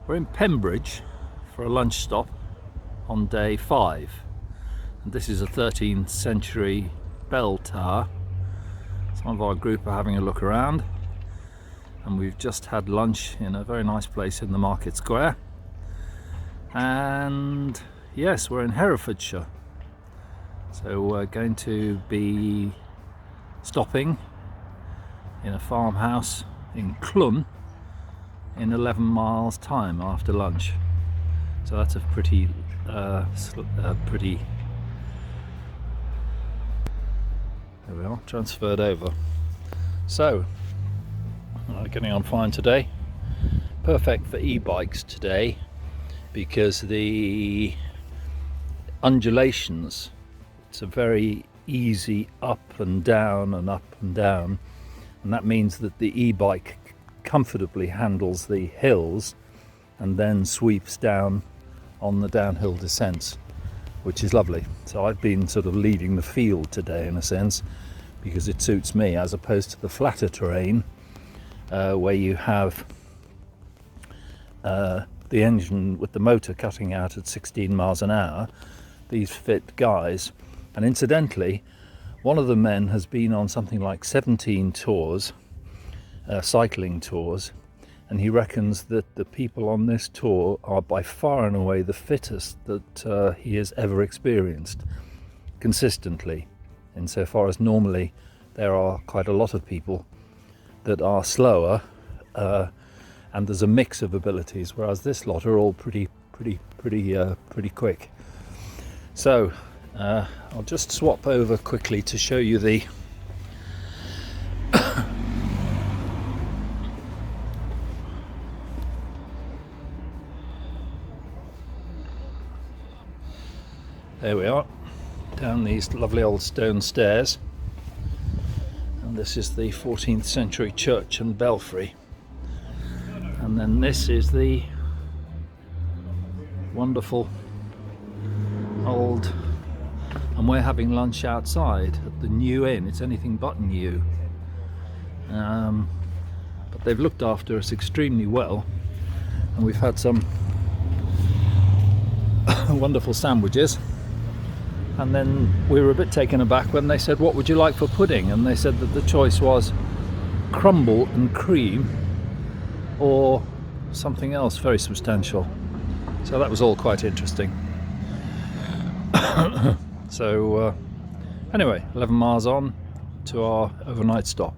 We're in Pembridge for a lunch stop on day 5, and this is a 13th century bell tower. Some of our group are having a look around, and we've just had lunch in a very nice place in the market square. And yes, we're in Herefordshire, so we're going to be stopping in a farmhouse in Clun in 11 miles time after lunch. So that's a pretty there we are, transferred over. So getting on fine today. Perfect for e-bikes today because the undulations, it's a very easy up and down and up and down, and that means that the e-bike comfortably handles the hills and then sweeps down on the downhill descents, which is lovely. So I've been sort of leading the field today in a sense because it suits me, as opposed to the flatter terrain where you have the engine with the motor cutting out at 16 miles an hour. These fit guys, and incidentally one of the men has been on something like 17 tours, cycling tours, and he reckons that the people on this tour are by far and away the fittest that he has ever experienced consistently, insofar as normally there are quite a lot of people that are slower, and there's a mix of abilities, whereas this lot are all pretty quick. So I'll just swap over quickly to show you the there we are, down these lovely old stone stairs, and this is the 14th century church and belfry, and then this is the wonderful old, and we're having lunch outside at the new inn. It's anything but new, but they've looked after us extremely well, and we've had some wonderful sandwiches. And then we were a bit taken aback when they said, "What would you like for pudding?" And they said that the choice was crumble and cream or something else very substantial. So that was all quite interesting. So anyway, 11 miles on to our overnight stop.